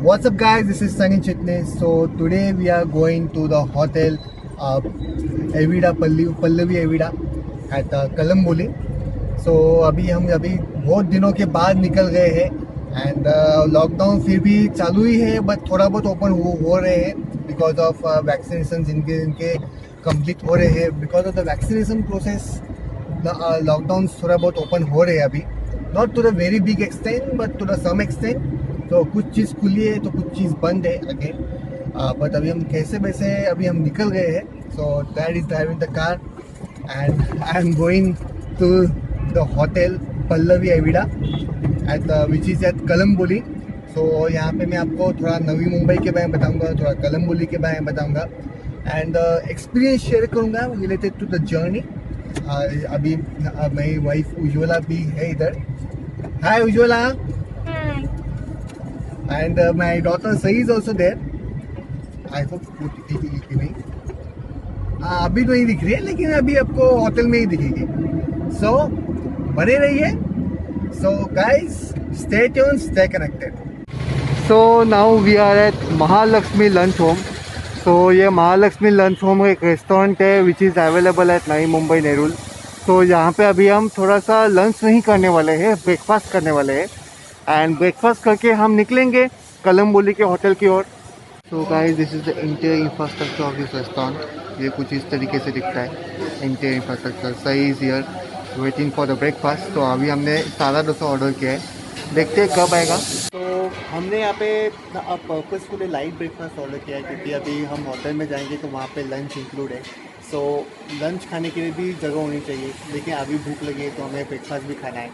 What's up guys, this is Sunny Chitnis. So today we are going to the hotel Evida Pallavi Evida at Kalamboli. So अभी बहुत दिनों के बाद निकल गए हैं एंड लॉकडाउन फिर भी चालू ही है बट थोड़ा बहुत ओपन हो रहे हैं बिकॉज ऑफ वैक्सीनेशन इनके कंप्लीट हो रहे हैं. Because of the vaccination process lockdown थोड़ा बहुत ओपन हो रहे हैं अभी, not to the very big extent but to the some extent. तो कुछ चीज़ खुली है तो कुछ चीज़ बंद है अगेन. बट अभी हम कैसे वैसे अभी हम निकल गए हैं. So that is driving the car and I am going to the hotel Pallavi Avida at which is at Kalamboli. सो यहाँ पे मैं आपको थोड़ा नवी मुंबई के बारे में बताऊँगा, थोड़ा कलम्बोली के बारे में बताऊँगा एंड एक्सपीरियंस शेयर करूँगा रिलेटेड टू द जर्नी. अभी मेरी वाइफ उज्ज्वला भी है इधर. हाय Ujjwala. And my daughter Sahi is also there. I hope वो दिखेगी नहीं. अभी तो नहीं दिख रही है लेकिन अभी आपको होटल में ही दिखेगी. So बने रहिए. So guys, stay tuned, stay connected. So now we are at Mahalakshmi Lunch Home. So ये महालक्ष्मी लंच होम एक रेस्टोरेंट है विच इज़ अवेलेबल एट नई मुंबई नेरुल. तो यहाँ पे अभी हम थोड़ा सा लंच नहीं करने वाले हैं, ब्रेकफास्ट करने वाले हैं एंड ब्रेकफास्ट करके हम निकलेंगे कलम्बोली के होटल की ओर. So guys, this is the interior infrastructure of this restaurant. ये कुछ इस तरीके से दिखता है interior infrastructure. Sai is here waiting for the breakfast. तो अभी हमने सादा डोसा ऑर्डर किया है, देखते हैं कब आएगा. तो हमने यहाँ पे अब पर्पसफुली लाइट ब्रेकफास्ट ऑर्डर किया है क्योंकि अभी हम होटल में जाएंगे तो वहाँ पे लंच इंक्लूड है. सो लंच खाने के लिए भी जगह होनी चाहिए लेकिन अभी भूख लगी है तो हमें ब्रेकफास्ट भी खाना है.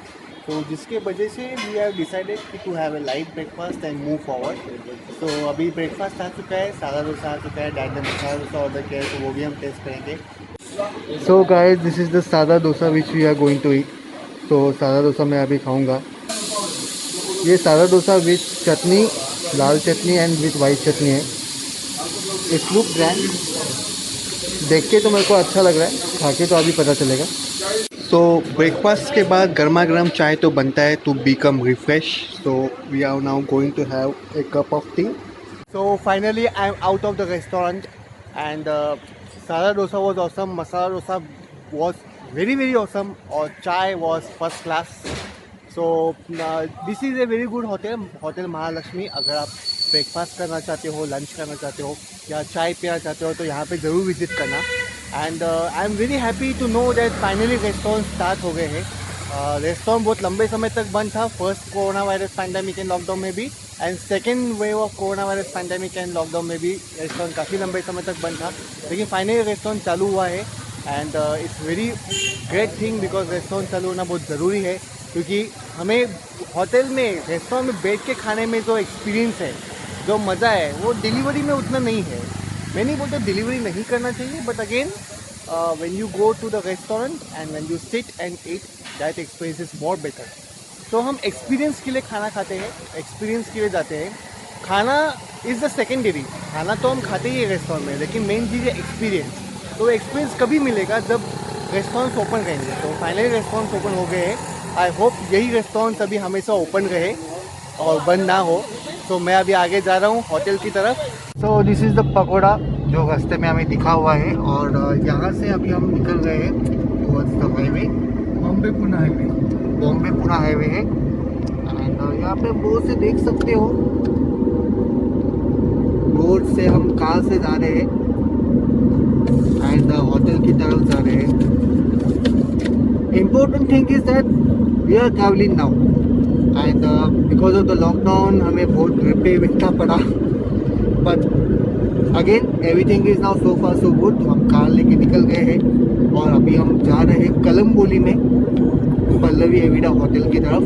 तो जिसके वजह से वी हैव डिसाइडेड कि to have a light breakfast and move forward. तो अभी ब्रेकफास्ट आ चुका है, सादा डोसा आ चुका है, डैड ने मसाला डोसा ऑर्डर किया है तो वो भी हम टेस्ट करेंगे. So guys, this is the sada dosa which we are going to eat. तो सादा डोसा मैं अभी खाऊंगा. ये सादा डोसा विथ चटनी, लाल chutney and with white chutney है. It look grand. देख के तो मेरे को अच्छा लग रहा है, खा के तो अभी पता चलेगा. सो ब्रेकफास्ट के बाद गर्मा गर्म चाय तो बनता है to become refresh. So we are now going to have a cup of tea. So finally I am out of the restaurant and sada dosa was awesome, masala dosa was very very awesome और chai was first class. So this is a very good hotel Mahalakshmi. अगर आप breakfast करना चाहते हो, lunch करना चाहते हो या चाय पीना चाहते हो तो यहाँ पे ज़रूर विजिट करना. And I am very happy to know that finally restaurant start हो गए हैं. रेस्टोरेंट बहुत लंबे समय तक बंद था, first corona virus pandemic and lockdown में भी and second wave of corona virus pandemic and lockdown में भी रेस्टोरेंट काफ़ी लंबे समय तक बंद था. लेकिन फाइनली रेस्टोरेंट चालू हुआ है and it's very great thing because restaurant चालू होना बहुत ज़रूरी है क्योंकि हमें होटल में रेस्टोरेंट में बैठ के खाने में जो एक्सपीरियंस है, जो मज़ा है वो डिलीवरी में उतना नहीं है. मैं नहीं बोलता डिलीवरी नहीं करना चाहिए but again when you go to the restaurant and when you sit and eat, that experience is more better. तो हम एक्सपीरियंस के लिए खाना खाते हैं, एक्सपीरियंस के लिए जाते हैं. खाना इज़ द सेकेंडरी. खाना तो हम खाते ही है रेस्टोरेंट में लेकिन मेन चीज़ है एक्सपीरियंस. तो एक्सपीरियंस कभी मिलेगा जब रेस्टोरेंट्स ओपन रहेंगे. तो फाइनली रेस्टोरेंट्स ओपन हो गए हैं. आई होप यही रेस्टोरेंट्स अभी हमेशा ओपन रहे और बंद ना हो. तो मैं अभी आगे जा रहा हूँ होटल की तरफ. सो दिस इज़ द पकौड़ा जो रास्ते में हमें दिखा हुआ है और यहाँ से अभी हम निकल गए हैं towards the highway. Bombay Pune highway है एंड यहाँ पे बहुत से देख सकते हो रोड से हम कार से जा रहे हैं एंड होटल की तरफ जा रहे हैं. Important thing is that we are travelling now and because of the lockdown हमें बहुत घर पे बैठना पड़ा but again everything is now so far so good. हम कार लेके निकल गए हैं और अभी हम जा रहे हैं कलम्बोली में पल्लवी एविडा होटल की तरफ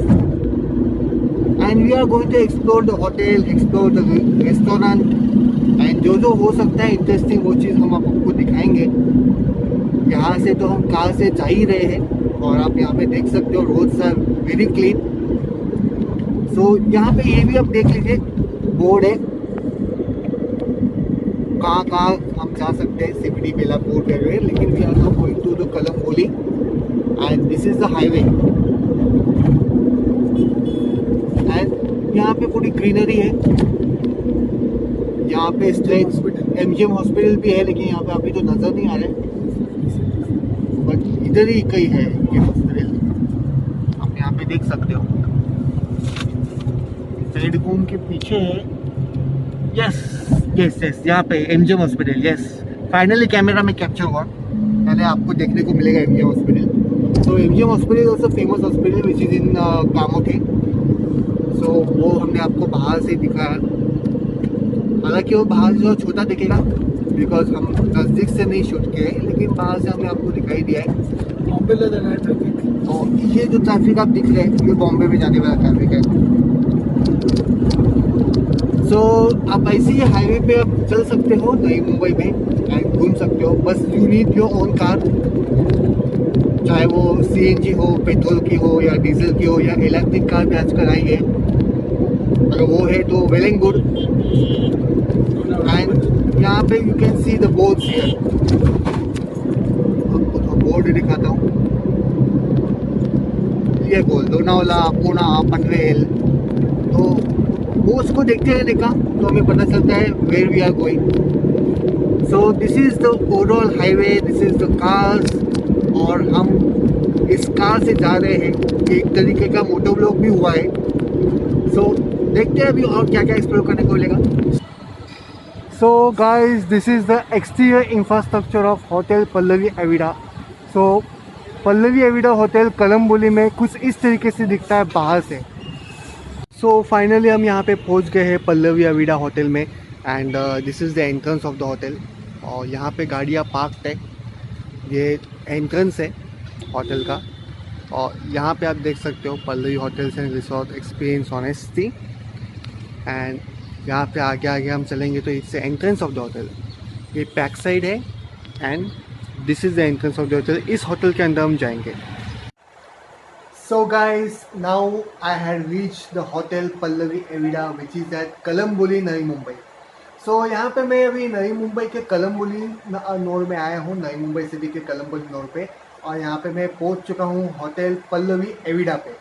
and we are going to explore the hotel, explore the restaurant and जो हो सकता है इंटरेस्टिंग वो चीज़ हम आपको दिखाएंगे. यहाँ से तो हम कार से जा ही रहे हैं और आप यहाँ पे देख सकते हो रोड्स आर वेरी क्लीन. सो यहाँ पे ये भी आप देख लीजिए बोर्ड है कहाँ हम जा सकते हैं. CBD बेलापुर गए लेकिन we are now going to the Kalamboli and this is the highway एंड यहाँ पे पूरी ग्रीनरी है. यहाँ पे स्ट्रेट एमजीएम हॉस्पिटल भी है, लेकिन यहाँ पे अभी तो नज़र नहीं आ रहा है, बट इधर ही कहीं है ये हॉस्पिटल, आप यहाँ पे देख सकते हो। रेड होम के पीछे है, यस यस यस, यहाँ पे MGM hospital, yes finally camera में कैप्चर हुआ। पहले आपको देखने को मिलेगा MGM hospital. So MGM hospital also famous hospital which is in Kamothe. So वो हमने आपको बाहर से दिखाया, हालांकि वो बाहर जो छोटा दिखेगा बिकॉज हम नज़दीक से नहीं शूट किए, लेकिन बाहर से हमने आपको दिखाई दिया है। बॉम्बे लगा है ट्रैफिक। तो ये जो ट्रैफिक आप दिख रहे हैं ये बॉम्बे में जाने वाला ट्रैफिक है। सो आप ऐसे ही हाईवे पे आप चल सकते हो नई मुंबई में एंड घूम सकते हो, बस you need your own car, चाहे वो सीएनजी हो, पेट्रोल की हो या डीजल की हो या इलेक्ट्रिक कार भी आजकल आई है, अगर वो है तो वेल एंड गुड। एंड यहाँ पे you can see the boards here, आपको तो बोर्ड दिखाता हूँ, ये बोल लोनावाला, पूना, पनवेल, तो वो उसको देखते रहने का तो हमें पता चलता है where we are going. So this is the overall highway, this is the cars, और हम इस कार से जा रहे हैं, एक तरीके का मोटो व्लॉग भी हुआ है। सो देखते हैं अभी और क्या क्या एक्सप्लोर करने को मिलेगा। So guys, this is the exterior infrastructure of hotel Pallavi Avida. So Pallavi Avida hotel Kalamboli में कुछ इस तरीके से दिखता है बाहर से। सो फाइनली हम यहाँ पे पहुँच गए हैं पल्लवी एविडा होटल में, and this is the entrance of the hotel. और यहाँ पे गाड़ियाँ पार्क्ड है, ये एंट्रेंस है होटल का। और यहाँ पे आप देख सकते हो Pallavi hotels and resort experience honesty. And यहाँ पे आगे आगे हम चलेंगे तो इससे एंट्रेंस ऑफ द होटल, ये बैक साइड है, and this is the entrance of the hotel. इस होटल के अंदर हम जाएंगे। So guys, now I had reached the hotel Pallavi Evida which is at Kalamboli, नई मुंबई। So यहाँ पे मैं अभी नई मुंबई के कलम्बोली नोड में आया हूँ, नई मुंबई सिटी के कलम्बोली नोड पे, और यहाँ पे मैं पहुँच चुका हूँ होटल पल्लवी एविडा पे।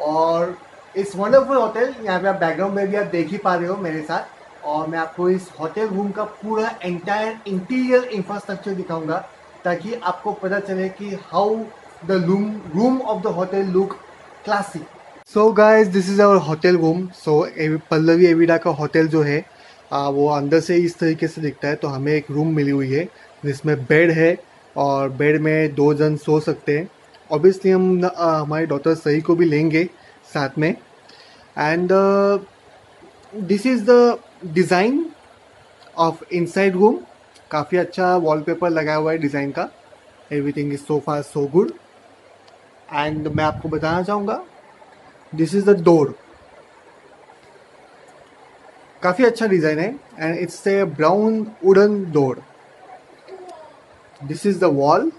और इस वंडरफुल होटल, यहाँ पे आप बैकग्राउंड में भी आप देख ही पा रहे हो मेरे साथ, और मैं आपको इस होटल रूम का पूरा एंटायर इंटीरियर इंफ्रास्ट्रक्चर दिखाऊंगा ताकि आपको पता चले कि how the room of the hotel look classy. So guys, this is our hotel room. So Pallavi Evida का होटल जो है वो अंदर से इस तरीके से दिखता है। तो हमें एक रूम मिली हुई है जिसमें बेड है, और बेड में 2 जन सो सकते हैं। ऑब्वियसली हम हमारी डॉटर सही को भी लेंगे साथ में। And this is the design of inside room, काफ़ी अच्छा वॉलपेपर लगा हुआ है डिज़ाइन का। Everything is so far so good. And मैं आपको बताना चाहूँगा, दिस इज़ द डोर, काफ़ी अच्छा डिज़ाइन है, and it's a brown wooden door. This is the wall,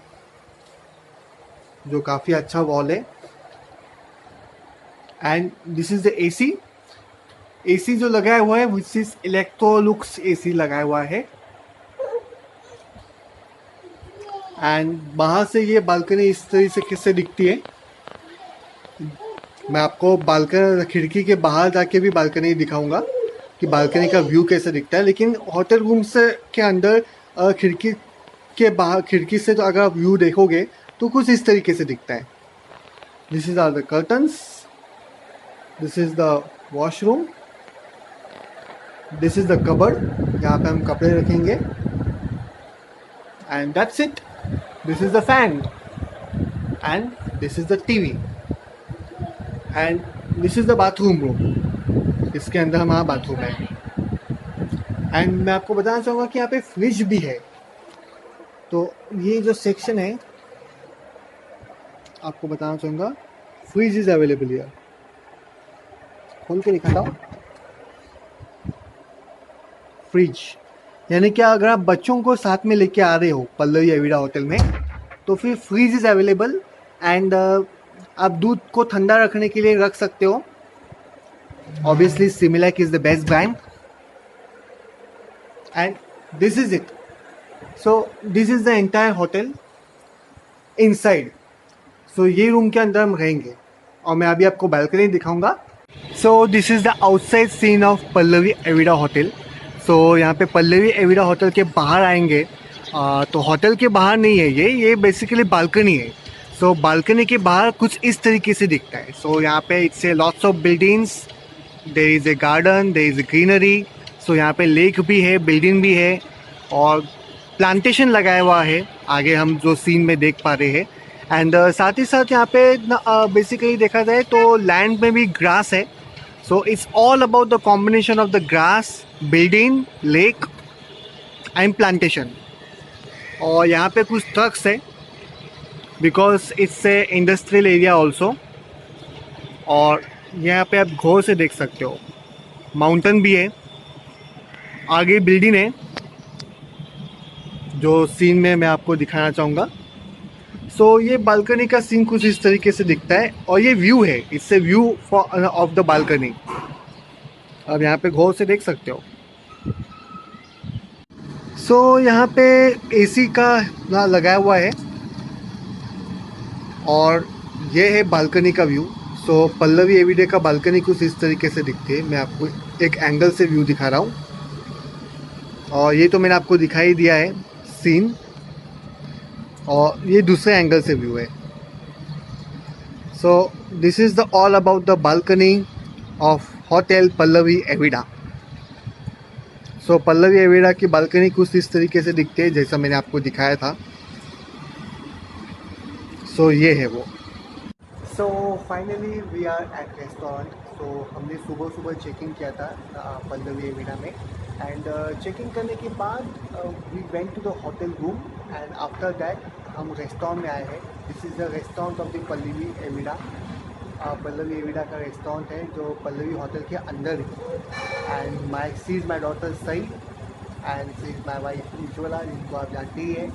जो काफ़ी अच्छा वॉल है। And this is the AC, AC जो लगाया हुआ है विच इज़ इलेक्ट्रोलुक्स एसी लगाया हुआ है। एंड बाहर से ये बालकनी इस तरीके से दिखती है। मैं आपको बालकनी, खिड़की के बाहर जाके भी बालकनी दिखाऊंगा कि बालकनी का व्यू कैसे दिखता है। लेकिन होटल रूम से के अंदर खिड़की के बाहर, खिड़की से तो अगर आप व्यू देखोगे तो कुछ इस तरीके से दिखता है। This is are the curtains, this is the washroom, this is the cupboard, यहाँ पे हम कपड़े रखेंगे। And that's it. This is the fan, and this is the TV, and this is the bathroom room. इसके अंदर हमारा bathroom है। And मैं आपको बताना चाहूँगा कि यहाँ पे फ्रिज भी है। तो ये जो सेक्शन है, आपको बताना चाहूँगा, फ्रिज इज अवेलेबल हियर। खोल के दिखाता हूँ। फ्रिज यानी कि अगर आप बच्चों को साथ में लेके आ रहे हो पल्लवी एविडा होटल में, तो फिर फ्रीज इज़ अवेलेबल। एंड आप दूध को ठंडा रखने के लिए रख सकते हो। Obviously Similac is the best brand, and this is it. So this is the entire hotel inside. So ये रूम के अंदर हम रहेंगे, और मैं अभी आपको बालकनी दिखाऊंगा। So this is the outside scene of Pallavi Avida hotel. So यहाँ पे पल्लवी एविडा होटल के बाहर आएंगे। तो होटल के बाहर नहीं है ये बेसिकली बालकनी है। सो बालकनी के बाहर कुछ इस तरीके से दिखता है। सो यहाँ पे it's a lots of buildings, there is a garden, there is a greenery. So यहाँ पे लेक भी है, बिल्डिंग भी है और प्लांटेशन लगाया हुआ है आगे हम जो सीन में देख पा रहे हैं। एंड साथ ही साथ यहाँ पे बेसिकली देखा जाए तो लैंड में भी ग्रास है। So it's all about the combination of the grass, building, lake and plantation. और यहाँ पे कुछ ट्रक्स है because it's a industrial area also. और यहाँ पे आप गौर से देख सकते हो माउंटेन भी है, आगे बिल्डिंग है जो सीन में मैं आपको दिखाना चाहूँगा। सो ये बालकनी का सीन कुछ इस तरीके से दिखता है और ये व्यू है, it's a view for of the balcony. अब यहाँ पे गौर से देख सकते हो। सो यहाँ पे एसी का लगाया हुआ है और ये है बालकनी का व्यू। सो पल्लवी एविडा का बालकनी कुछ इस तरीके से दिखती है। मैं आपको एक एंगल से व्यू दिखा रहा हूँ और ये तो मैंने आपको दिखाई दिया है सीन, और ये दूसरे एंगल से व्यू है। सो this is the all about the balcony of hotel Pallavi Avida. So Pallavi एविडा की बालकनी कुछ इस तरीके से दिखती है जैसा मैंने आपको दिखाया था। सो ये है वो। So finally we are at restaurant. So हमने सुबह सुबह चेकिंग किया था पल्लवी एविडा में। एंड चेकिंग करने के बाद we went to the hotel room and after that हम रेस्टोरेंट में आए हैं। This is the restaurant of the Pallavi Evida. Pallavi Evida का रेस्टोरेंट है जो पल्लवी होटल के अंदर है। And she is my daughter Sai and she is my wife Ujjwala, जिनको आप जानते ही है।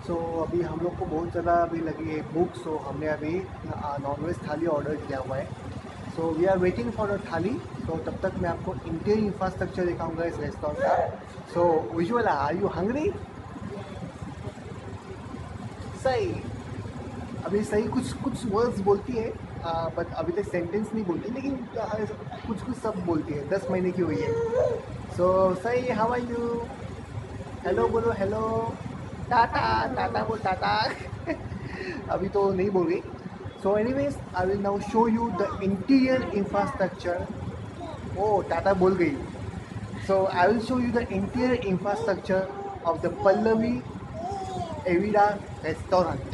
सो अभी हम लोग को बहुत ज़्यादा अभी लगी है भूख। सो हमने अभी नॉनवेज थाली ऑर्डर किया हुआ है। So we are waiting for a thali. तो तब तक मैं आपको इंटीरियर इंफ्रास्ट्रक्चर दिखाऊंगा इस रेस्टोरेंट का। सो उज्ज्वला, आर यू हंग्री? सही अभी सही कुछ वर्ड्स बोलती है बट अभी तक सेंटेंस नहीं बोलती, लेकिन कुछ सब बोलती है। 10 महीने की हुई है। So Sai, how are you? Hello बोलो, हेलो। टाटा, टाटा बोल, टाटा। अभी तो नहीं बोल रही। So anyways I will now show you the interior infrastructure. ओ टाटा बोल गई। So I will show you the interior infrastructure of the Pallavi Avida restaurant.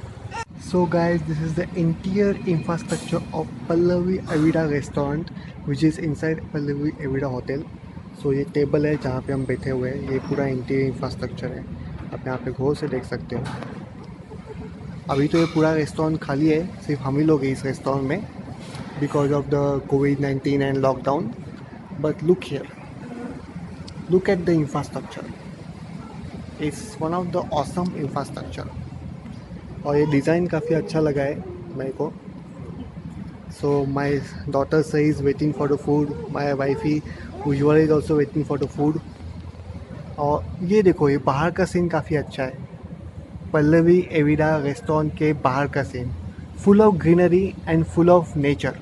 So guys, this is the interior infrastructure of Pallavi Evida restaurant which is inside Pallavi Evida hotel. So ये table है जहाँ पे हम बैठे हुए हैं, ये पूरा इंटीरियर इंफ्रास्ट्रक्चर है। आप यहाँ पे गौर से देख सकते हो। अभी तो ये पूरा रेस्टोरेंट खाली है, सिर्फ हम ही लोग हैं इस रेस्टोरेंट में because of the COVID-19 and lockdown. But look here, look at the infrastructure, it's one of the awesome infrastructure. और ये डिज़ाइन काफ़ी अच्छा लगा है मेरे को। सो माई डॉटर सही is waiting for the food, my wifey Ujjwala is also waiting for the food. और ये देखो, ये बाहर का सीन काफ़ी अच्छा है। पल्लवी एविडा रेस्टोरेंट के बाहर का scene full of greenery and full of nature.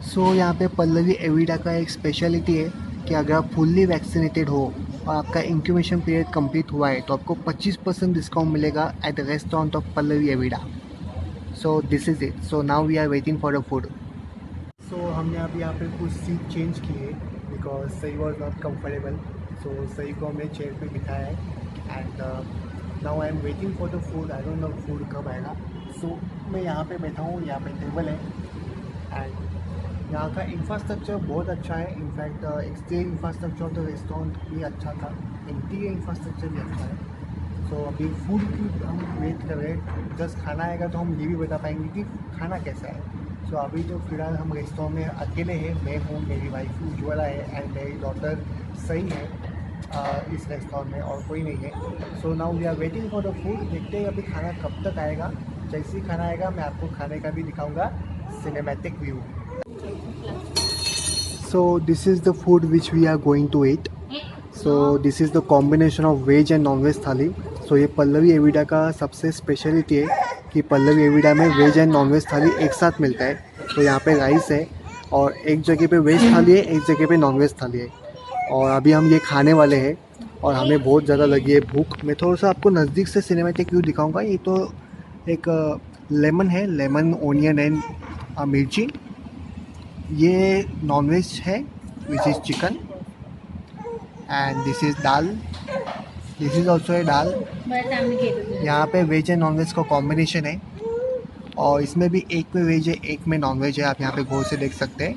So यहाँ पे पल्लवी एविडा का एक स्पेशलिटी है कि अगर आप फुल्ली वैक्सीनेटेड हो और आपका इंक्यूबेशन पीरियड कंप्लीट हुआ है तो आपको 25% डिस्काउंट मिलेगा at the restaurant of Pallavi Avida. So this is it. So now we are waiting for the food. So हमने अभी यहाँ पे कुछ सीट चेंज की है बिकॉज सही वॉज नॉट कम्फर्टेबल। सो सही को हमने चेयर पे बिठाया है and now I am waiting for the food. I don't know food कब आएगा। सो मैं यहाँ पे बैठा हूँ, यहाँ पे टेबल है एंड यहाँ का इंफ्रास्ट्रक्चर बहुत अच्छा है। In fact exterior infrastructure of the restaurant भी अच्छा था, इंटीरियर इंफ्रास्ट्रक्चर भी अच्छा है। सो अभी फूड की हम वेट कर रहे हैं, जस्ट खाना आएगा तो हम ये भी बता पाएंगे कि खाना कैसा है। सो अभी तो फिलहाल हम रेस्टोरेंट में अकेले हैं, मैं हूँ, मेरी वाइफ उज्ज्वला है एंड मेरी डॉटर सही है इस रेस्टोरेंट में, और कोई नहीं है। So now we are waiting for the food. देखते हैं अभी खाना कब तक आएगा। जैसे ही खाना आएगा मैं आपको खाने का भी दिखाऊँगा, cinematic view. So this is the food which we are going to eat. So this is the combination of veg and non-veg थाली। So ये पल्लवी एविडा का सबसे स्पेशलिटी है कि पल्लवी एविडा में वेज एंड नॉन-वेज थाली एक साथ मिलता है। तो यहाँ पे राइस है और एक जगह पे वेज थाली है, एक जगह पे नॉन-वेज थाली है। और अभी हम ये खाने वाले हैं और हमें बहुत ज़्यादा लगी है भूख। मैं थोड़ा सा आपको नज़दीक से सिनेमैटिक व्यू दिखाऊंगा। ये तो एक लेमन है, लेमन ओनियन एंड मिर्ची। ये नॉनवेज है which is chicken and this is dal, this is also a dal. यहाँ पे वेज एंड नॉनवेज का कॉम्बिनेशन है और इसमें भी एक में वेज है एक में नॉनवेज है, आप यहाँ पे गौर से देख सकते हैं।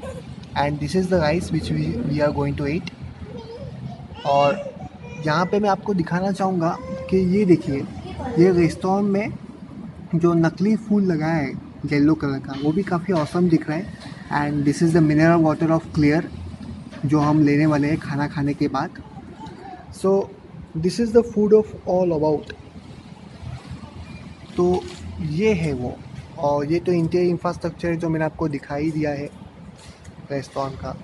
And this is the rice which we are going to eat. और यहाँ पे मैं आपको दिखाना चाहूँगा कि ये देखिए, ये रेस्टोरेंट में जो नकली फूल लगा है येलो कलर का, वो भी काफ़ी औसम दिख रहा है। And this is the mineral water of clear जो हम लेने वाले हैं खाना खाने के बाद। सो this is the food of all about. तो ये है वो, और ये तो इंटीरियर इंफ्रास्ट्रक्चर है जो मैंने आपको दिखाई दिया है रेस्टोरेंट का।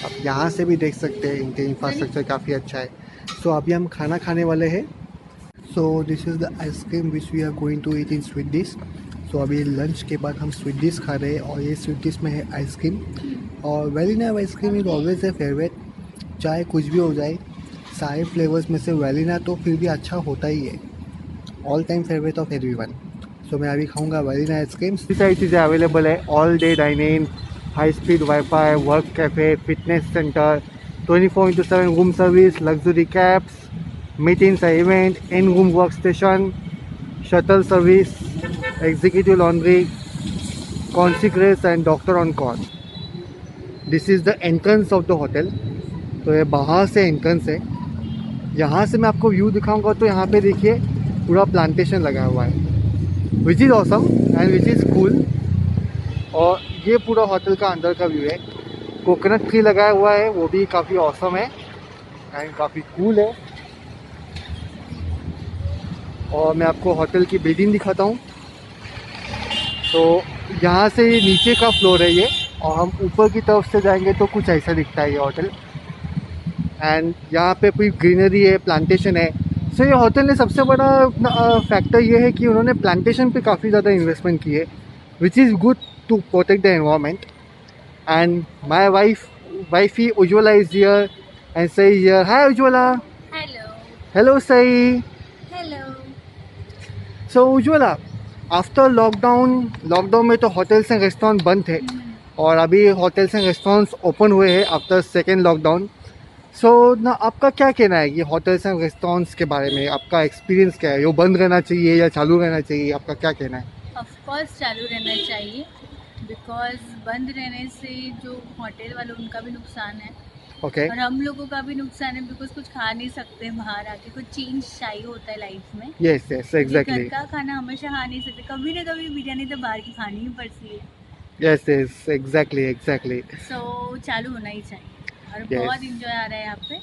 आप यहाँ से भी देख सकते हैं इंटीरियर इंफ्रास्ट्रक्चर काफ़ी अच्छा है। सो अभी हम खाना खाने वाले हैं। So this is the ice cream which we are going to eat in sweet dish. So अभी लंच के बाद हम स्वीट डिश खा रहे हैं और ये स्वीट डिश में है आइसक्रीम। और वेलिना ice cream is always a favourite, चाहे कुछ भी हो जाए। सारे फ्लेवर्स में से वेलिना तो फिर भी अच्छा होता ही है, all time favourite of everyone. So मैं अभी खाऊंगा वेलिना आइसक्रीम। सारी चीज़ें अवेलेबल है, all day dining, high speed wifi, work cafe, fitness centre, 24/7 room service, luxury cabs, meetings event, in room work station, shuttle service, executive laundry, concierge and doctor on call. This is the entrance of the hotel. तो ये बाहर से entrance है। यहाँ से मैं आपको view दिखाऊंगा तो यहाँ पे देखिए पूरा प्लांटेशन लगा हुआ है which is awesome and which is cool. और ये पूरा होटल का अंदर का व्यू है। कोकोनट ट्री लगाया हुआ है, वो भी काफ़ी ऑसम है एंड काफ़ी कूल है। और मैं आपको होटल की बिल्डिंग दिखाता हूँ। तो यहाँ से नीचे का फ्लोर है ये, और हम ऊपर की तरफ से जाएंगे तो कुछ ऐसा दिखता है ये होटल। एंड यहाँ पे पूरी ग्रीनरी है, प्लांटेशन है। सो ये होटल ने सबसे बड़ा फैक्टर ये है कि उन्होंने प्लांटेशन पे काफ़ी ज़्यादा इन्वेस्टमेंट की है which is good to protect the environment. And my wifey Ujjwala is here and Sai here. Hi Ujjwala. Hello. Hello Sai. Hello. So Ujjwala, after lockdown में तो होटल्स एंड रेस्टोरेंट बंद थे और अभी होटल्स एंड रेस्टोरेंट्स ओपन हुए हैं आफ्टर सेकेंड लॉकडाउन। सो ना आपका क्या कहना है ये होटल्स एंड रेस्टोरेंट्स के बारे में? आपका एक्सपीरियंस क्या है? ये बंद रहना चाहिए या चालू रहना चाहिए? आपका क्या कहना है? ऑफ कोर्स चालू रहना चाहिए, बिकॉज बंद रहने से जो होटल वाले उनका भी नुकसान है ओके। और हम लोगों का भी नुकसान है, बिकॉज कुछ खा नहीं सकते बाहर आके, कुछ चेंज चाहिए होता है लाइफ में। Yes yes exactly. घर का खाना हमेशा खा नहीं सकते, कभी ना कभी बिरयानी तो बाहर की खानी ही पड़ती है। Yes yes exactly. सो चालू होना ही चाहिए। और Yes. बहुत इंजॉय आ रहा है यहाँ पे,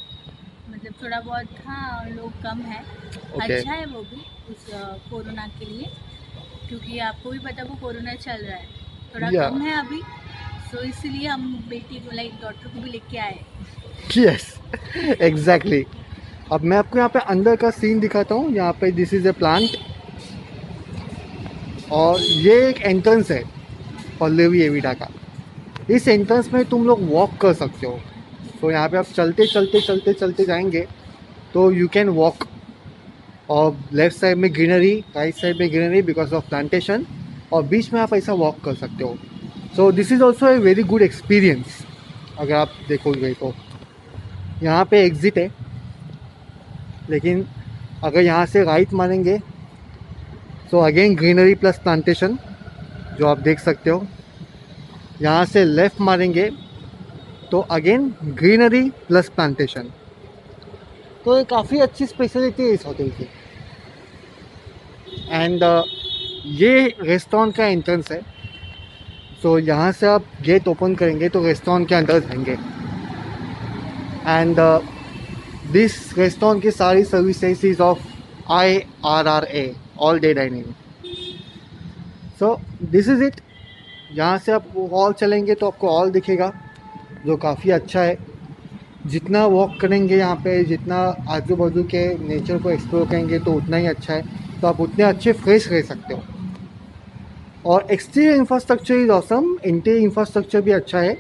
मतलब थोड़ा बहुत, हाँ लोग कम है। Okay. अच्छा है वो भी उस कोरोना के लिए, क्योंकि आपको भी पता वो कोरोना चल रहा है, थोड़ा Yeah. कम है अभी। सो इसलिए हम बेटी को, लाइक डॉटर को भी लेके आए। Yes exactly. अब मैं आपको यहाँ पे अंदर का सीन दिखाता हूँ। यहाँ पे दिस इज़ ए प्लांट और ये एक एंट्रेंस है पल्लवी एविडा का। इस एंट्रेंस में तुम लोग वॉक कर सकते हो। तो यहाँ पे आप चलते जाएंगे तो यू कैन वॉक। और लेफ्ट साइड में ग्रीनरी, राइट साइड में ग्रीनरी बिकॉज ऑफ प्लांटेशन, और बीच में आप ऐसा वॉक कर सकते हो। सो this is also A very good experience. अगर आप देखोगे तो यहाँ पे एग्ज़िट है, लेकिन अगर यहाँ से राइट मारेंगे तो अगेन ग्रीनरी प्लस प्लांटेशन जो आप देख सकते हो। यहाँ से लेफ़्ट मारेंगे तो अगेन ग्रीनरी प्लस प्लांटेशन। तो ये काफ़ी अच्छी स्पेशलिटी है इस होटल की। एंड ये रेस्टोरेंट का एंट्रेंस है। सो यहाँ से आप गेट ओपन करेंगे तो रेस्टोरेंट के अंदर जाएंगे। एंड दिस रेस्टोरेंट की सारी services is of IRRA, all day dining. So this is it. यहाँ से आप हॉल चलेंगे तो आपको हॉल दिखेगा जो काफ़ी अच्छा है। जितना वॉक करेंगे यहाँ पे, जितना आजू बाजू के नेचर को एक्सप्लोर करेंगे तो उतना ही अच्छा है। तो आप उतने अच्छे फ्रेश रह सकते हो। और exterior infrastructure is awesome, interior infrastructure भी अच्छा है।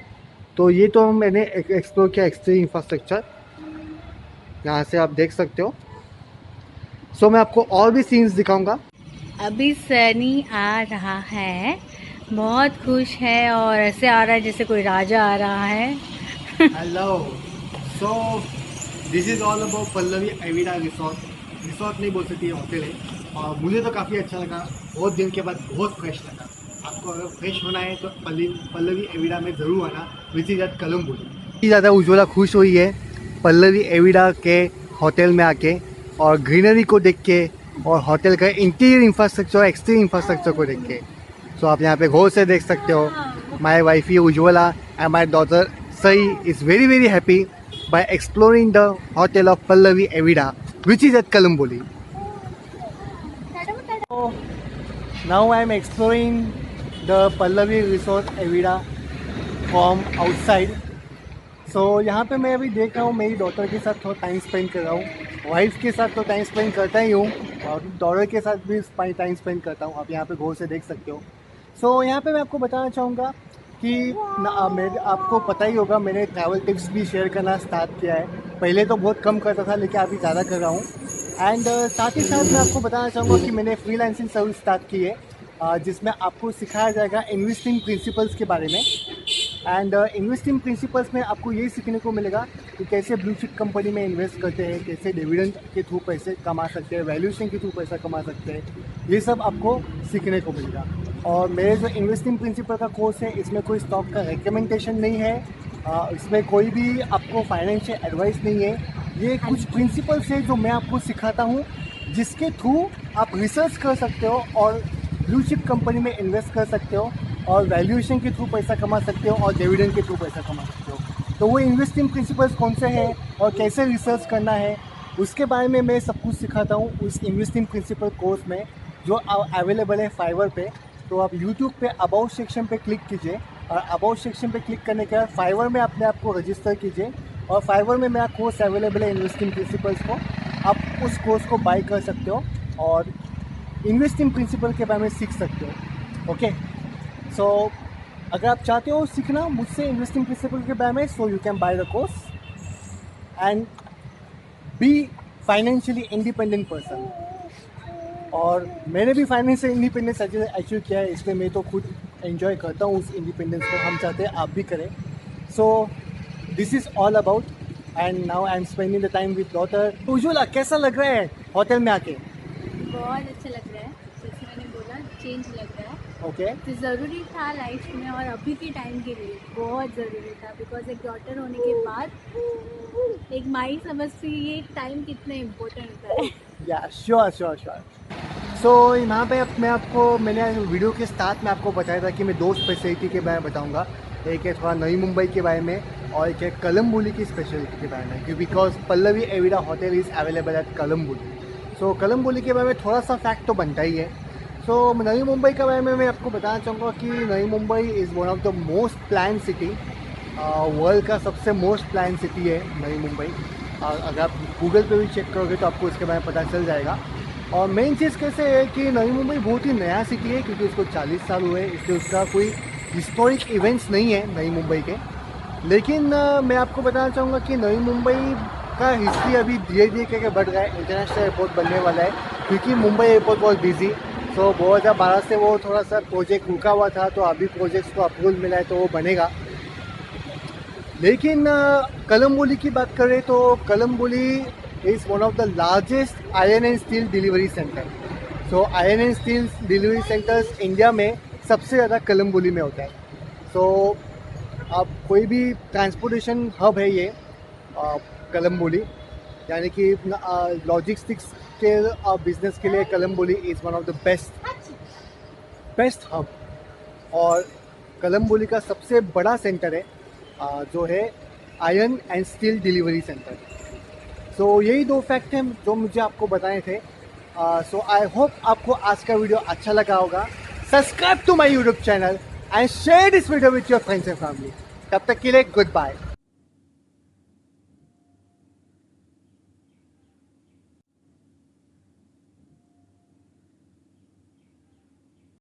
तो ये तो मैंने एक्सप्लोर किया एक्सटीरियर इंफ्रास्ट्रक्चर। यहाँ से आप देख सकते हो। सो मैं आपको और भी सीन्स दिखाऊंगा। अभी सनी आ रहा है, बहुत खुश है और ऐसे आ रहा है जैसे कोई राजा आ रहा है। Hello, so this is all about Pallavi एविडा resort. Resort नहीं बोल सकती, होटल है। और मुझे तो काफ़ी अच्छा लगा, बहुत दिन के बाद बहुत फ्रेश लगा। आपको अगर फ्रेश होना है तो पल्लवी एविडा में ज़रूर आना, विच इज एट कलम्बोली। ज़्यादा उज्ज्वला खुश हुई है पल्लवी एविडा के होटल में आके और ग्रीनरी को देख के और होटल का इंटीरियर इंफ्रास्ट्रक्चर, एक्सटीरियर इंफ्रास्ट्रक्चर को देख के। सो आप यहाँ पे गौर से देख सकते हो, my wifey Ujjwala and my daughter Sai is very very happy by exploring the hotel of Pallavi Evida, which is at Kalamboli. So now I am exploring the Pallavi Resort Evida from outside. So यहाँ पे मैं अभी देख रहा हूँ, मेरी daughter के साथ थोड़ा टाइम स्पेंड कर रहा हूँ। वाइफ के साथ तो टाइम स्पेंड करता ही हूँ और डॉटर के साथ भी टाइम स्पेंड करता हूँ। आप यहाँ पे गौर से देख सकते हो। सो यहाँ पे मैं आपको बताना चाहूँगा कि मेरे आपको पता ही होगा, मैंने ट्रैवल टिप्स भी शेयर करना स्टार्ट किया है। पहले तो बहुत कम करता था, लेकिन अभी ज़्यादा कर रहा हूँ। एंड साथ ही साथ मैं आपको बताना चाहूँगा कि मैंने फ्रीलांसिंग सर्विस स्टार्ट की है, जिसमें आपको सिखाया जाएगा इन्वेस्टिंग प्रिंसिपल्स के बारे में। एंड इन्वेस्टिंग प्रिंसिपल्स में आपको यही सीखने को मिलेगा कि कैसे ब्लू चिप कंपनी में इन्वेस्ट करते हैं, कैसे डिविडेंड के थ्रू पैसे कमा सकते हैं, वैल्यूएशन के थ्रू पैसा कमा सकते हैं, ये सब आपको सीखने को मिलेगा। और मेरे जो इन्वेस्टिंग प्रिंसिपल का कोर्स है, इसमें कोई स्टॉक का रिकमेंडेशन नहीं है, इसमें कोई भी आपको फाइनेंशियल एडवाइस नहीं है। ये कुछ प्रिंसिपल्स है जो मैं आपको सिखाता हूँ, जिसके थ्रू आप रिसर्च कर सकते हो और ब्लू चिप कंपनी में इन्वेस्ट कर सकते हो और वैल्यूएशन के थ्रू पैसा कमा सकते हो और डिविडेंड के थ्रू पैसा कमा सकते हो। तो वो इन्वेस्टिंग प्रिंसिपल्स कौन से हैं और कैसे रिसर्च करना है, उसके बारे में मैं सब कुछ सिखाता हूँ उस इन्वेस्टिंग प्रिंसिपल कोर्स में, जो अवेलेबल है फाइवर पे। तो आप यूट्यूब पे अबाउट सेक्शन पे क्लिक कीजिए और अबाउट सेक्शन पे क्लिक करने के बाद फाइवर में अपने आप को रजिस्टर कीजिए और फाइवर में मेरा कोर्स अवेलेबल है इन्वेस्टिंग प्रिंसिपल्स को। आप उस कोर्स को बाय कर सकते हो और इन्वेस्टिंग प्रिंसिपल के बारे में सीख सकते हो। ओके, सो अगर आप चाहते हो सीखना मुझसे इन्वेस्टिंग प्रिंसिपल के बारे में, so you can by the course and be financially independent person. और मैंने भी फाइनेंशियल इंडिपेंडेंस अचीव किया है, इसलिए मैं तो खुद एंजॉय करता हूँ उस इंडिपेंडेंस को। हम चाहते हैं आप भी करें। सो this is all about and now I am spending the time with daughter. Ujjwala, कैसा लग रहा है होटल में आके? बहुत अच्छा लग रहा है, जैसे मैंने बोला चेंज लग रहा है। ओके, तो ज़रूरी था लाइफ में और अभी के टाइम के लिए बहुत ज़रूरी था, बिकॉज एक डॉटर होने के बाद एक माई समझती है ये टाइम कितना इम्पोर्टेंट होता है। या श्योर श्योर श्योर। सो यहाँ पे मैं आपको, मैंने वीडियो के स्टार्ट में आपको बताया था कि मैं दो स्पेशलिटी के बारे में बताऊँगा। एक है थोड़ा नई मुंबई के बारे में और एक है कलम्बोली की स्पेशलिटी के बारे में, क्योंकि because Pallavi Avida hotel is available at Kalamboli. So Kalamboli के बारे में थोड़ा सा फैक्ट तो बनता ही है। सो नई मुंबई के बारे में मैं आपको बताना चाहूँगा कि नई Mumbai is one of the most plan city, world का सबसे मोस्ट प्लान सिटी है नई मुंबई। अगर आप गूगल पे भी चेक करोगे तो आपको इसके बारे में पता चल जाएगा। और मेन चीज़ कैसे है कि नई मुंबई बहुत ही नया सिटी है, क्योंकि उसको 40 साल हुए, इसलिए उसका कोई हिस्टोरिक इवेंट्स नहीं है नई मुंबई के। लेकिन मैं आपको बताना चाहूँगा कि नई मुंबई का हिस्ट्री अभी धीरे धीरे करके बढ़ रहा है। इंटरनेशनल एयरपोर्ट बनने वाला है, क्योंकि मुंबई एयरपोर्ट बहुत बिजी। सो 2012 से वो थोड़ा सा प्रोजेक्ट रुका हुआ था, तो अभी प्रोजेक्ट्स को अप्रूवल मिला है तो वो बनेगा। लेकिन कलम्बोली की बात करें तो Kalamboli is one of the largest iron and steel delivery centre. So iron and steel delivery centres India में सबसे ज़्यादा कलम्बोली में होता है। सो अब कोई भी ट्रांसपोर्टेशन हब है ये कलम्बोली, यानी कि लॉजिस्टिक्स के बिजनेस के लिए Kalamboli is one of the best hub. और कलम्बोली का सबसे बड़ा सेंटर है जो है iron and steel delivery centre. So यही दो फैक्ट हैं जो मुझे आपको बताए थे। सो आई होप आपको आज का वीडियो अच्छा लगा होगा। Subscribe to my YouTube channel and share this video with your friends and family. तब तक के लिए गुड बाय।